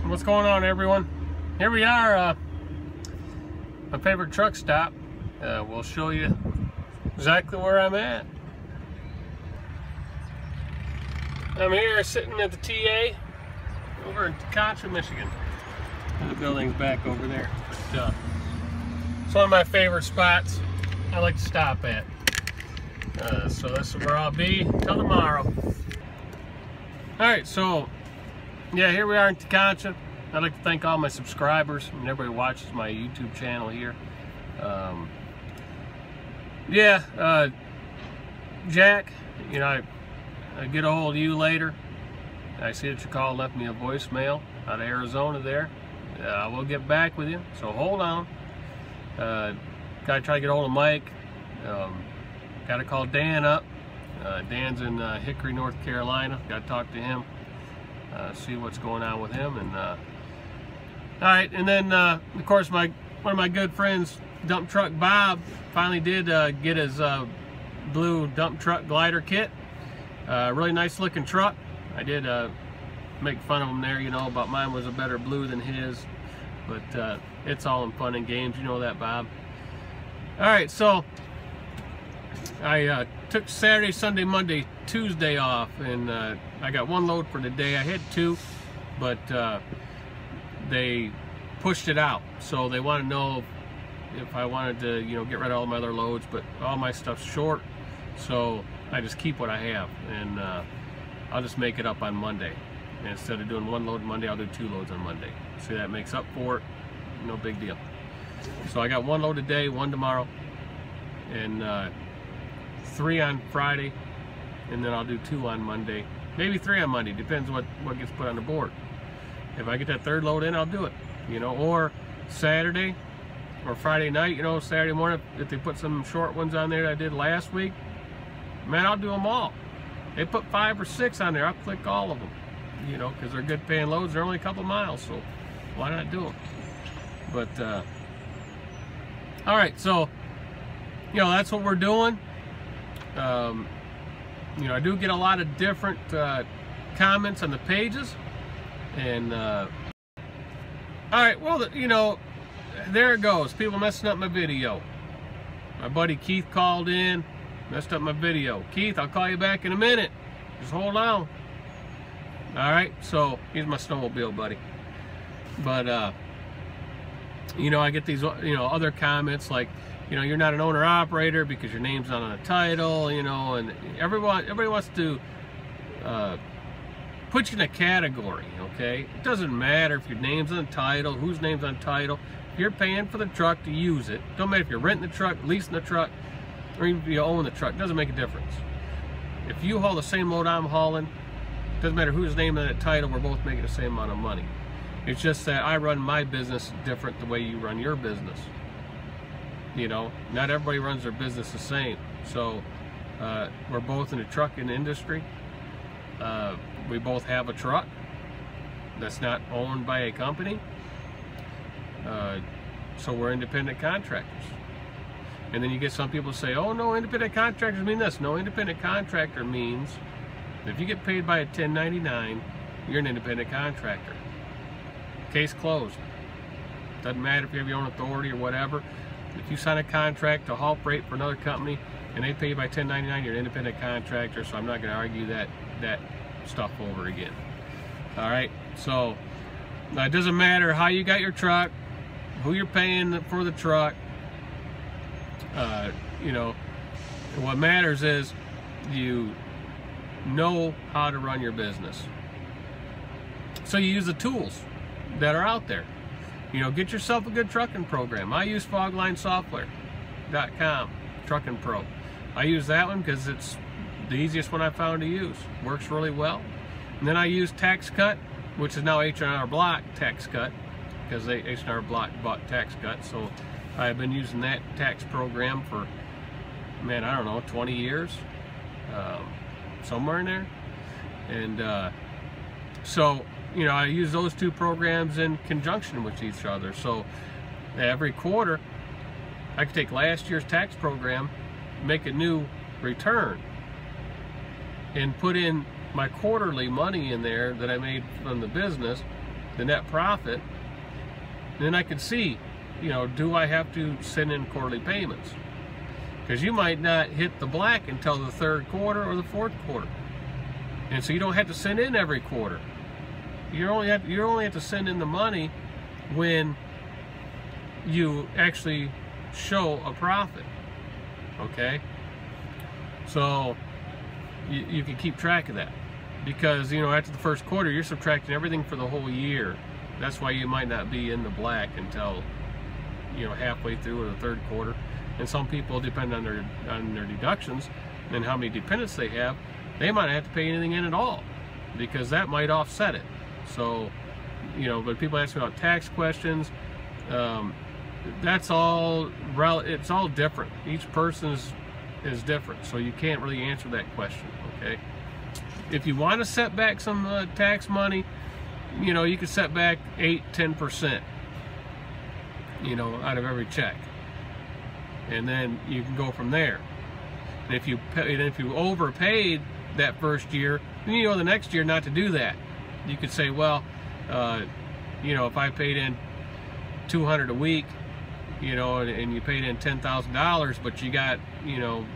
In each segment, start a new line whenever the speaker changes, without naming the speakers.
What's going on, everyone? Here we are, my favorite truck stop. We'll show you exactly where I'm at. I'm here sitting at the TA over in Contra, Michigan. And the building's back over there. But, it's one of my favorite spots I like to stop at. So this is where I'll be till tomorrow. Alright, so yeah, here we are in Contra. I'd like to thank all my subscribers and everybody who watches my YouTube channel here. Jack, you know, I get a hold of you later. I see that you called and left me a voicemail out of Arizona there. I will get back with you, so hold on. Gotta try to get a hold of Mike. Gotta call Dan up. Dan's in Hickory, North Carolina. Gotta talk to him, see what's going on with him. And all right, and then of course one of my good friends, Dump Truck Bob, finally did get his blue dump truck glider kit. Really nice looking truck. I did make fun of him there, you know, about mine was a better blue than his, but it's all in fun and games, you know that, Bob. All right, so I took Saturday, Sunday, Monday, Tuesday off, and I got one load for the day. I had two, but they pushed it out, so they want to know if I wanted to, you know, get rid of all my other loads, but all my stuff's short, so I just keep what I have, and I'll just make it up on Monday. And instead of doing one load Monday, I'll do two loads on Monday. See, that makes up for it. No big deal. So I got one load today, one tomorrow, and 3 on Friday, and then I'll do 2 on Monday, maybe 3 on Monday, depends what gets put on the board. If I get that third load in, I'll do it, you know, or Saturday or Friday night, you know, Saturday morning, if they put some short ones on there that I did last week, man, I'll do them all. They put 5 or 6 on there, I'll click all of them, you know, because they're good paying loads. They're only a couple miles, so why not do them? But all right, so you know, that's what we're doing. You know, I do get a lot of different comments on the pages, and all right, well, you know, there it goes, people messing up my video. My buddy Keith called in, messed up my video. Keith, I'll call you back in a minute, just hold on. All right, so he's my snowmobile buddy. But you know, I get these, you know, other comments like, you know, you're not an owner operator because your name's not on the title, you know, and everybody wants to put you in a category, okay? It doesn't matter if your name's on the title, whose name's on the title. If you're paying for the truck to use it, don't matter if you're renting the truck, leasing the truck, or even if you own the truck, it doesn't make a difference. If you haul the same load I'm hauling, it doesn't matter whose name on that title, we're both making the same amount of money. It's just that I run my business different the way you run your business. You know, not everybody runs their business the same. So we're both in the trucking industry. We both have a truck that's not owned by a company. So we're independent contractors. And then you get some people say, oh no, independent contractors mean this. No, independent contractor means that if you get paid by a 1099, you're an independent contractor. Case closed. Doesn't matter if you have your own authority or whatever. If you sign a contract to haul freight for another company and they pay you by 1099, you're an independent contractor, so I'm not going to argue that stuff over again. All right, so now it doesn't matter how you got your truck, who you're paying for the truck. You know, what matters is you know how to run your business. So you use the tools that are out there. You know, get yourself a good trucking program. I use foglinesoftware.com, Trucking Pro. I use that one because it's the easiest one I found to use. Works really well. And then I use Tax Cut, which is now H&R Block Tax Cut, because H&R Block bought Tax Cut. So I've been using that tax program for, man, I don't know, 20 years, somewhere in there. And so, you know, I use those two programs in conjunction with each other. So every quarter, I could take last year's tax program, make a new return, and put in my quarterly money in there that I made from the business, the net profit, then I can see, you know, do I have to send in quarterly payments? Because you might not hit the black until the third quarter or the fourth quarter. And so you don't have to send in every quarter. You only have to send in the money when you actually show a profit. Okay? So you can keep track of that. Because, you know, after the first quarter, you're subtracting everything for the whole year. That's why you might not be in the black until, you know, halfway through or the third quarter. And some people, depend on their deductions and how many dependents they have, they might not have to pay anything in at all, because that might offset it. So, you know, but people ask me about tax questions. That's all, it's all different. Each person is different, so you can't really answer that question. Okay. If you want to set back some tax money, you know, you can set back 8–10%, you know, out of every check, and then you can go from there. And if you overpaid that first year, then you know the next year not to do that. You could say, well, you know, if I paid in $200 a week, you know, and you paid in $10,000, but you got, you know,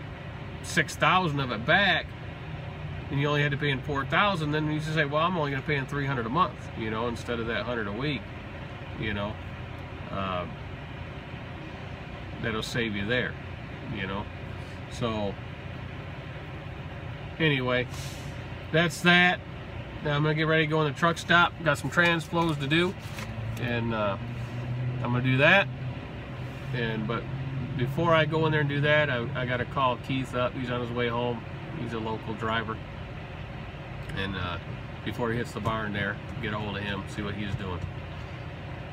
$6,000 of it back, and you only had to pay in $4,000, then you just say, well, I'm only going to pay in $300 a month, you know, instead of that $100 a week, you know. That'll save you there, you know. So anyway, that's that. Now I'm gonna get ready to go in the truck stop. Got some trans flows to do, and I'm gonna do that. But before I go in there and do that, I gotta call Keith up. He's on his way home. He's a local driver, and before he hits the barn there, get a hold of him, see what he's doing.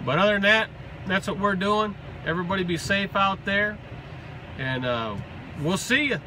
But other than that, that's what we're doing. Everybody be safe out there, and we'll see you.